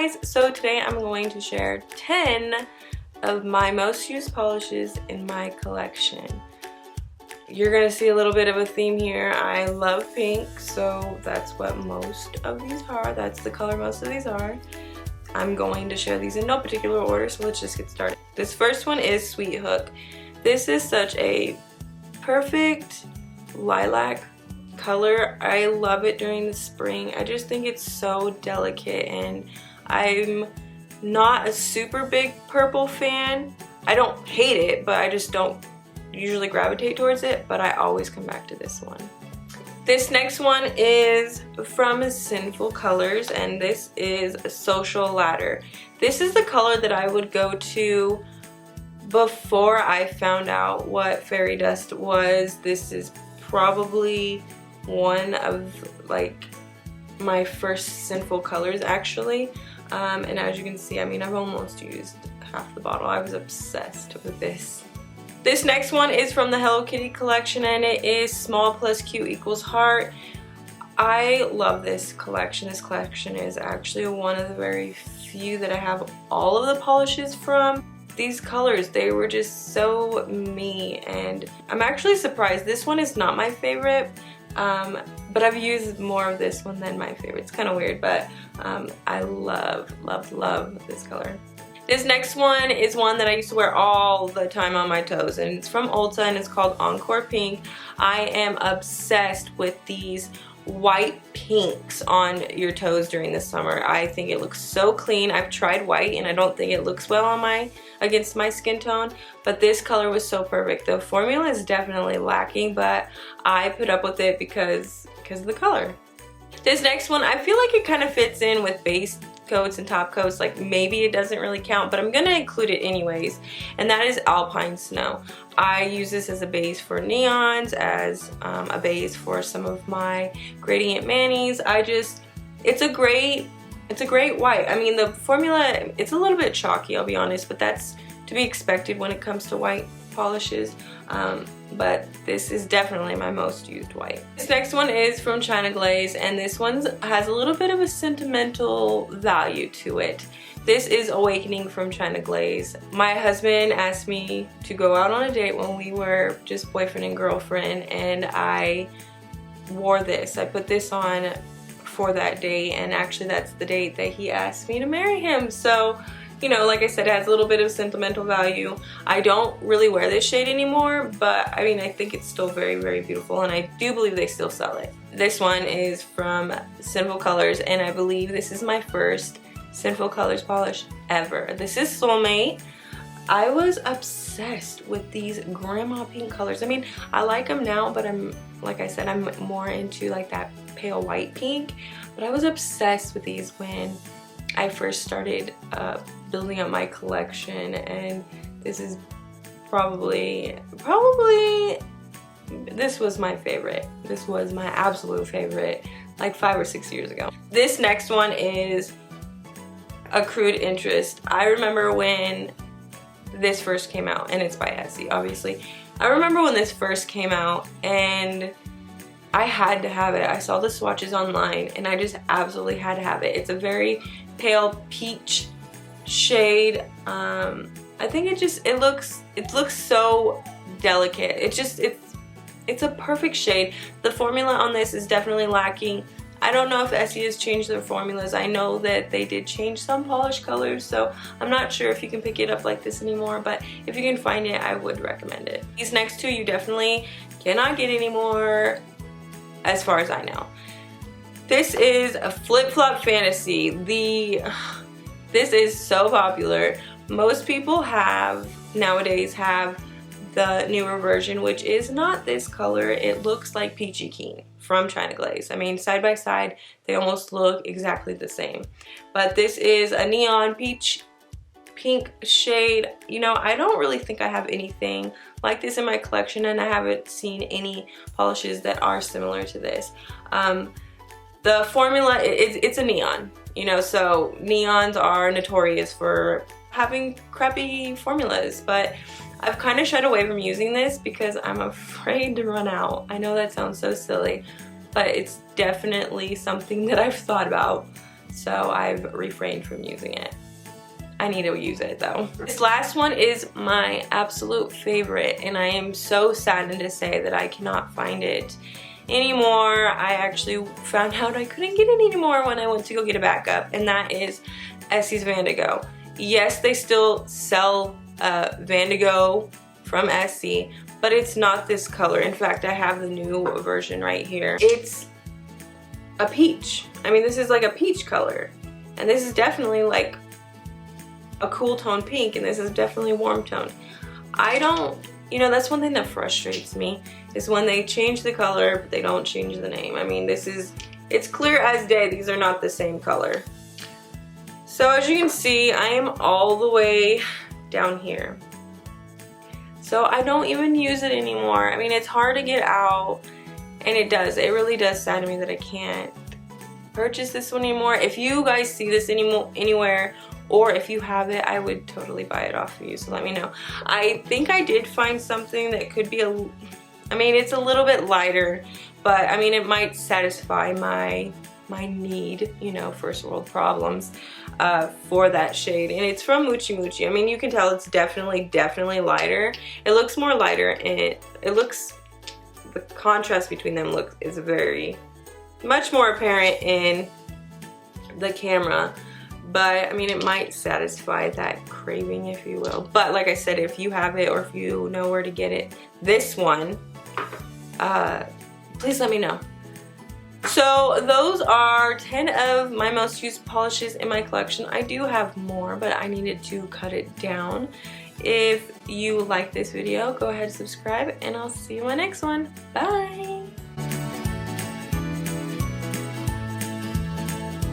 guys, so today I'm going to share 10 of my most used polishes in my collection. You're gonna see a little bit of a theme here. I love pink, so that's what most of these are. That's the color most of these are. I'm going to share these in no particular order, so let's just get started. This first one is Sweet Hook. This is such a perfect lilac color. I love it during the spring. I just think it's so delicate, and I'm not a super big purple fan. I don't hate it, but I just don't usually gravitate towards it, but I always come back to this one. This next one is from Sinful Colors, and this is Social Ladder. This is the color that I would go to before I found out what fairy dust was. This is probably one of like my first Sinful colors actually, and as you can see, I mean, I've almost used half the bottle. I was obsessed with this. This next one is from the Hello Kitty collection, and it is Small plus Cute equals Heart. I love this collection. This collection is actually one of the very few that I have all of the polishes from. These colors, they were just so me, and I'm actually surprised. This one is not my favorite, but I've used more of this one than my favorite. It's kind of weird, but I love this color. This next one is one that I used to wear all the time on my toes, and it's from Ulta, and it's called Encore Pink. I am obsessed with these white pinks on your toes during the summer. I think it looks so clean. I've tried white and I don't think it looks well on against my skin tone, but this color was so perfect. The formula is definitely lacking, but I put up with it because of the color. This next one, I feel like it kind of fits in with base coats and top coats, like maybe it doesn't really count, but I'm gonna include it anyways, and that is Alpine Snow. I use this as a base for neons, as a base for some of my gradient manis. It's a great white. I mean, the formula, it's a little bit chalky, I'll be honest, but that's to be expected when it comes to white polishes. But this is definitely my most used white. This next one is from Glaze, and this one has a little bit of a sentimental value to it. This is Awakening from Glaze. My husband asked me to go out on a date when we were just boyfriend and girlfriend, and I wore this. I put this on for that date, and actually that's the date that he asked me to marry him. So, you know, like I said, it has a little bit of sentimental value. I don't really wear this shade anymore, but I mean, I think it's still very, very beautiful, and I do believe they still sell it. This one is from Sinful Colors, and I believe this is my first Sinful Colors polish ever. This is Soulmate. I was obsessed with these grandma pink colors. I mean, I like them now, but like I said, I'm more into like that pale white pink, but I was obsessed with these when I first started building up my collection, and this is probably this was my favorite. This was my absolute favorite like 5 or 6 years ago. This next one is Accrued Interest. I remember when this first came out, and it's by Essie, obviously. I remember when this first came out, and I had to have it. I saw the swatches online, and I just absolutely had to have it. It's a very pale peach shade. I think it looks so delicate. It's a perfect shade. The formula on this is definitely lacking. I don't know if Essie has changed their formulas. I know that they did change some polish colors, so I'm not sure if you can pick it up like this anymore, but if you can find it, I would recommend it. These next two you definitely cannot get anymore, as far as I know. This is a Flip Flop Fantasy. This is so popular. Most people nowadays have the newer version, which is not this color. It looks like Peachy Keen from Glaze. I mean, side by side, they almost look exactly the same. But this is a neon peach pink shade. You know, I don't really think I have anything like this in my collection, and I haven't seen any polishes that are similar to this. The formula, it's a neon, you know, so neons are notorious for having crappy formulas, but I've kind of shied away from using this because I'm afraid to run out. I know that sounds so silly, but it's definitely something that I've thought about so I've refrained from using it. I need to use it though. This last one is my absolute favorite, and I am so saddened to say that I cannot find it anymore. I actually found out I couldn't get it anymore when I went to go get a backup, and that is Essie's Vandigo. Yes, they still sell Vandigo from Essie, but it's not this color. In fact, I have the new version right here. It's a peach. I mean, this is like a peach color, and this is definitely like a cool tone pink, and this is definitely warm tone. I don't, you know, that's one thing that frustrates me, is when they change the color but they don't change the name. I mean, it's clear as day these are not the same color. So as you can see, I am all the way down here. So I don't even use it anymore. I mean, it's hard to get out, and it really does sadden me that I can't purchase this one anymore. If you guys see this anywhere, or if you have it, I would totally buy it off of you, so let me know. I think I did find something that could be I mean, it's a little bit lighter, but I mean, it might satisfy my need, you know, first world problems, for that shade. And it's from Moochie Moochie. I mean, you can tell it's definitely lighter. It looks more lighter, and it looks, the contrast between them is very much more apparent in the camera. But I mean, it might satisfy that craving, if you will. But like I said, if you have it, or if you know where to get it, this one, please let me know. So those are 10 of my most used polishes in my collection. I do have more, but I needed to cut it down. If you like this video, go ahead and subscribe, and I'll see you in my next one. Bye!